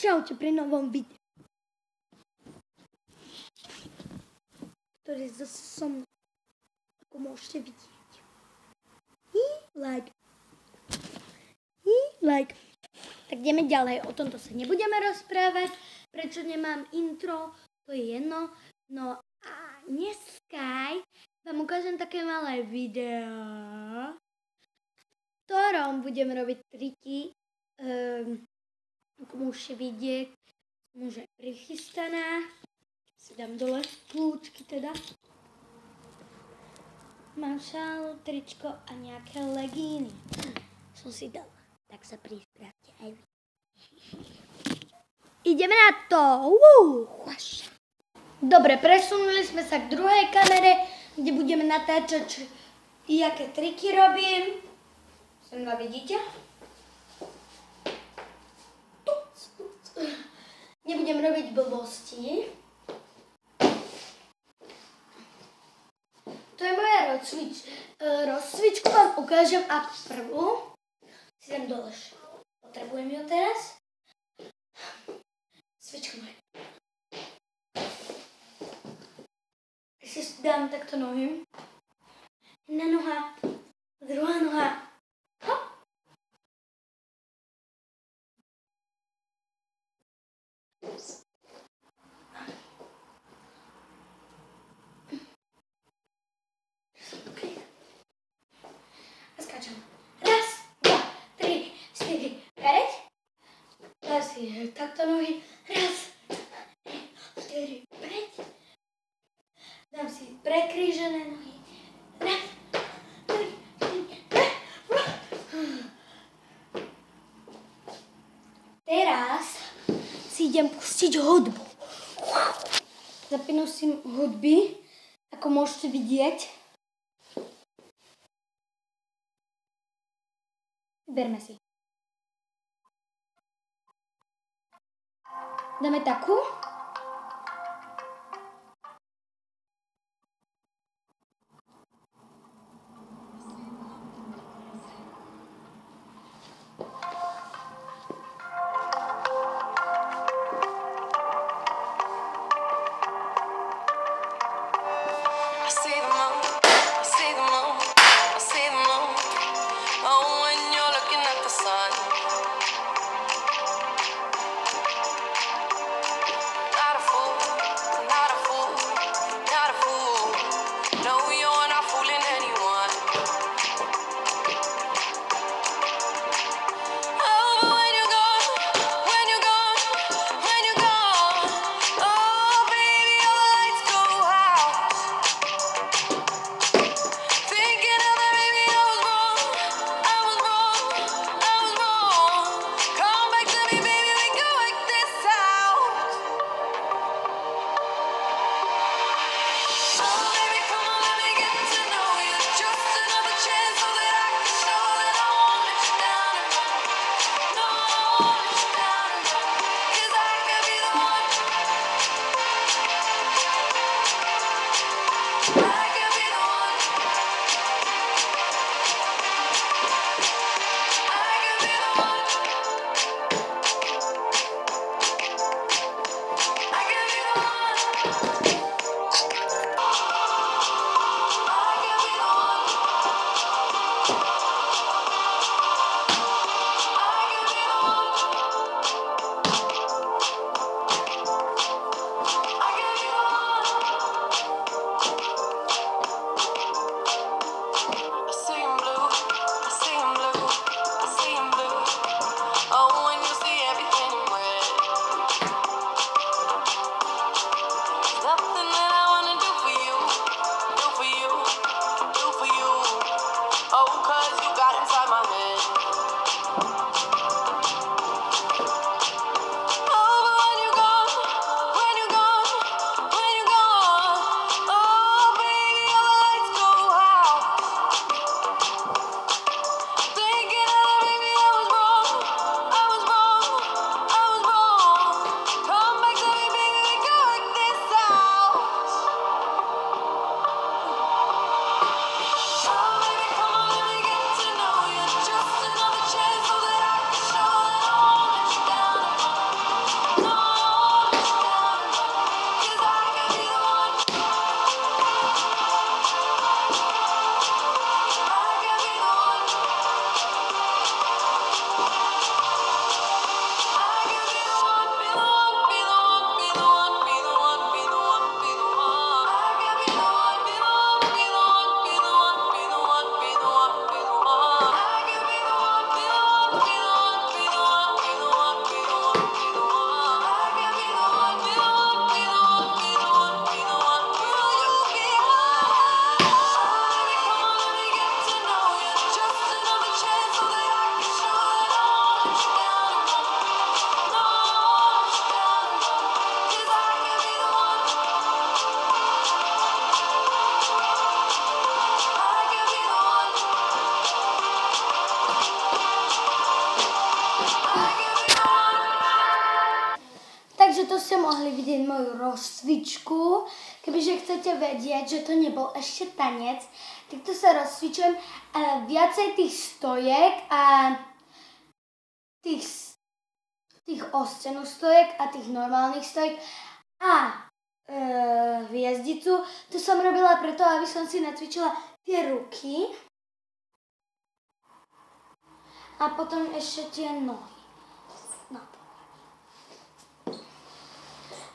Čaute pri novom videu, ktorý zase so mnou, ako môžete vidieť. Tak ideme ďalej, o tomto sa nebudeme rozprávať, prečo nemám intro, to je jedno. No a dneska vám ukážem také malé video, v ktorom budem robiť triky. Ako môžete vidieť, som už aj prichystaná. Si dám dole kľúčky teda. Mám šálu, tričko a nejaké legíny. Som si dala, tak sa pripravte aj vy. Ideme na to! Dobre, presunuli sme sa k druhej kamere, kde budeme natáčať, aké triky robím. Sem ma vidíte? Nebudem robiť blbosti. To je moja rozcvičku, vám ukážem ako prvú. Si dám dole. Potrebujem ju teraz. Cvička moja. Si dám takto nohy. Jedna noha, druhá noha. Hop. Skáčem. Raz, dva, tri, štyri, päť. Dám si takto nohy. Raz, tri, štyri, päť. Dám si prekrížené nohy. Raz, tri, štyri, päť. Teraz si idem pustiť hudbu. Zapínam si hudby, ako môžete vidieť. Vyberme si. Dáme takú. mohli vidieť moju rozcvičku. Kebyže chcete vedieť, že to nebol ešte tanec, tak to sa rozcvičujem viacej tých stojek a tých ostenu stojek a tých normálnych stojek a hviezdicu. To som robila preto, aby som si nacvičila tie ruky a potom ešte tie nohy. No.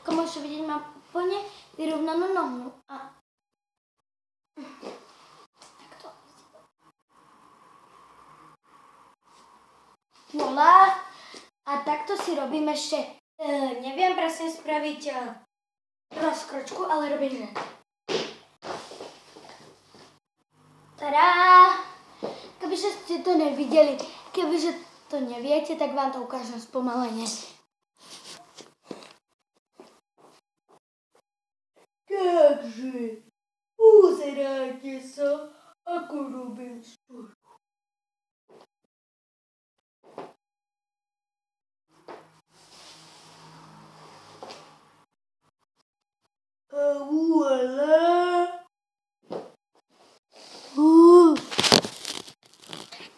Ako môžete vidieť, mám úplne vyrovnanú nohu a takto. Vola. A takto si robím ešte, neviem presne spraviť rozkročku, ale robím Tadá! Kebyže ste to nevideli, kebyže to neviete, tak vám to ukážem spomalene. Takže, pozerajte sa, ako robím stojku. A voilà!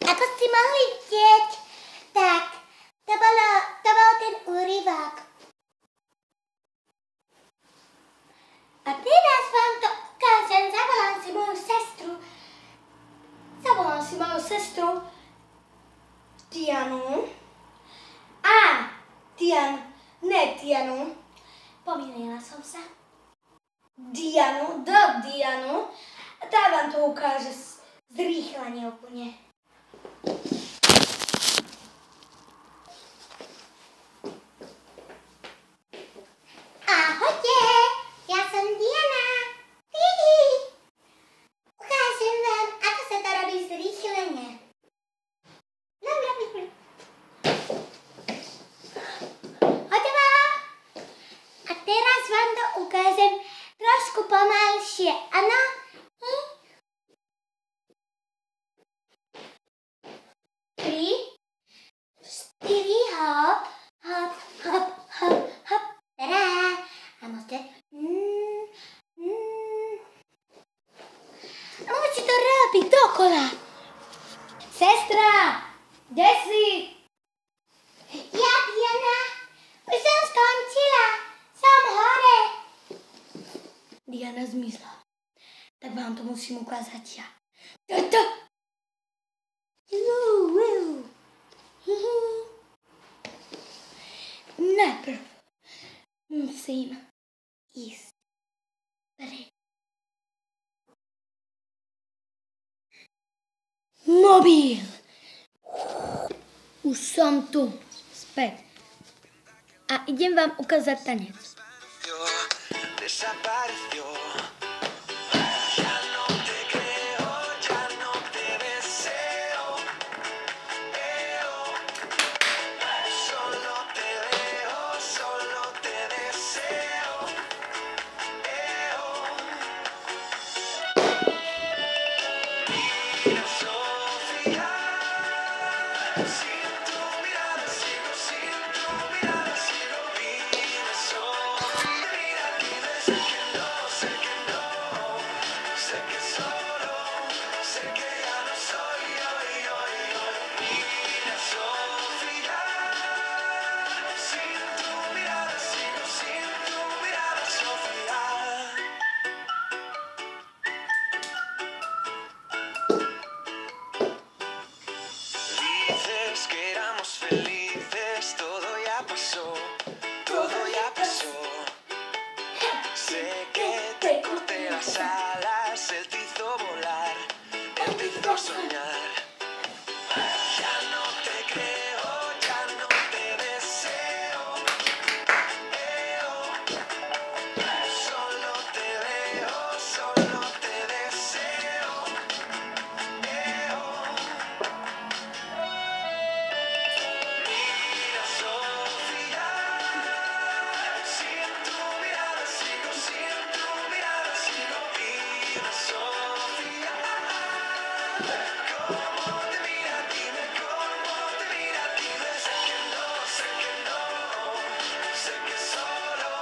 Ako ste mohli vidieť, tak to bol ten úryvok. A teraz vám to ukážem, zavolám si moju sestru Tianu. Tianu. Pomýlila som sa. Dianu. A tá vám to ukáže zrýchlenie úplne. Ahojte, ja som Diana. Ukážem vám, ako sa to robí zrýchlenie. Hotová. A teraz vám to ukážem trošku pomalšie, áno? Tri, štyri, hop, hop, hop, hop, hop, tará. A môžete... A môžete to robiť dokola. Sestra, kde si? Ja, Diana, už som skončila. Som hore. Diana zmizla. Tak vám to musím ukázať ja. Toto. Najprv musím ísť preč. Mobil. Už som tu. Späť. A idem vám ukázať tanec. Desapareció. Ya no te creo, ya no te deseo. Solo te veo, solo te deseo. Mira, Sofía, sin tu mirada sigo, sin tu mirada sigo. Mira, Sofía, mira, dime, sé que no, sé que no, sé que solo, sé que ya no soy hoy. Mira, Sofía, sin tu mirada sigo, sin tu mirada, Sofía. Dices que éramos felices, todo ya pasó, todo ya pasó. Sé que te corté las alas, él te hizo volar, él te hizo soñar. Ya no te creo, ya no te deseo. Solo te veo, solo te deseo. Mira, Sofía, sin tu mirada sigo, sin tu mirada sigo. Mira, Sofía, cómo te mira, dime cómo te mira, dime. Sé que no, sé que solo,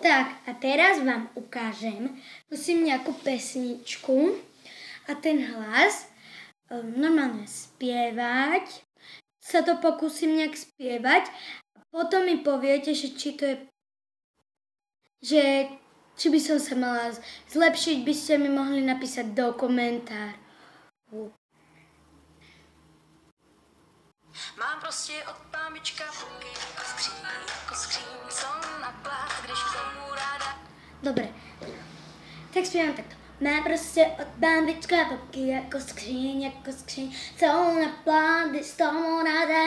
Tak, a teraz vám ukážem, musím nejakú pesničku a ten hlas normálne spievať. Sa to pokúsim nejak spievať a potom mi poviete, že či to je, že či by som sa mala zlepšiť, by ste mi mohli napísať do komentáru. Mám prostě od pámička buky jako skříň, co na plát, když k tomu ráda. Dobre, tak spievam takto. Mám prostě od bambička boky jako skříň, co na plát, když tomu ráda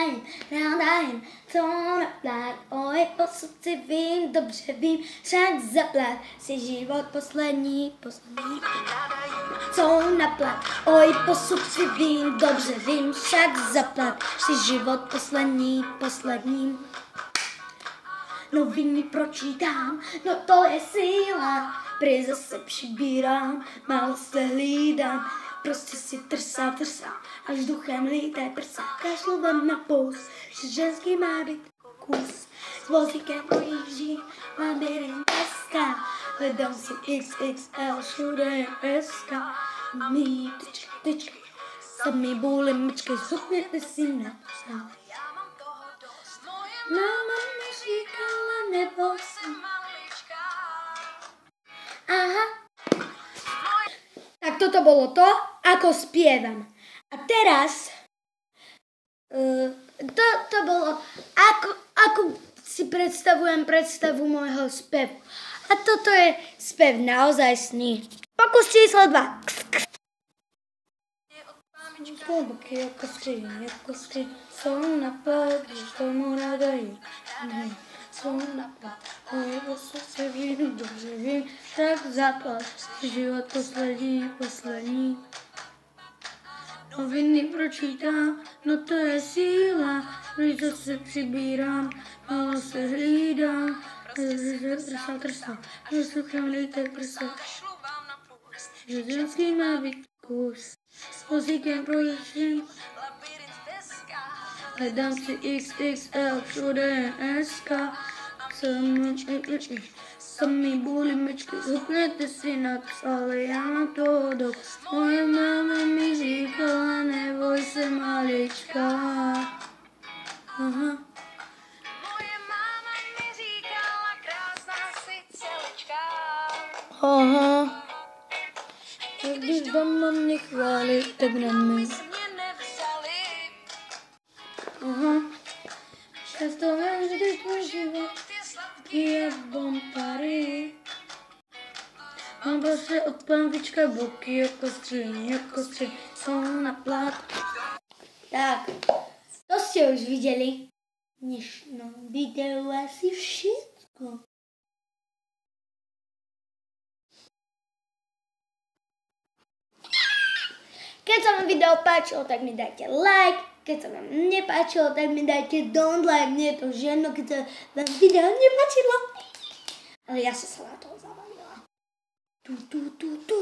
jim, co na plát, oj, posud si vím, dobře vím, však zaplát si život poslední, co na plát, oj, posud si vím, dobře vím, však zaplát si život poslední. Noviny pročítám, no to je síla, prý zase přibírám, málo se hlídám, prostě si trsám, až vzduchem líté prsa, kašlu vám na pous, že ženský má být kus, s vozíkem projíždím, labirint dneska, hledám si XXL, všude je SK, mý tyčky, samý bůly mečky, zhupněte si na to. Máma mi říkala, nebo jsem aha. Tak toto bolo to, ako spievam. A teraz to bolo, ako si predstavujem predstavu môjho spevu. A toto je spev naozajstný. Pokus číslo 2. Boky jako skříň, jsou na plát, když tomu ráda jim. Jsou na plát, oj, se vím, dobře vím, tak zaplat, život poslední. Noviny pročítám, no to je síla, když zase přibírám, málo se hlídám, trsám, že suchem líte prsa, že ženský má být kus. S vozíkem projíždím, hledám si XXL, všude je SK, samý bůly mečky, zhupněte si na to, ale já mám toho dob. Moje máma mi říkala, neboj se malička. Aha. Moje máma mi říkala, krásná si celička. Aha. Když doma mě chválí, tak na mě. Aha. Často vím, vždy tvůj život je bombary. Mám prostě od pambička boky jako skříň, jsou na plát. Tak, to jste už viděli. V dnešnom videu asi všetko. Keď sa vám video páčilo, tak mi dajte like. Keď sa vám nepáčilo, tak mi dajte don't like. Nie je to žiadno, keď sa vám video nepáčilo. Ale ja som sa na toho zabavila. Tu.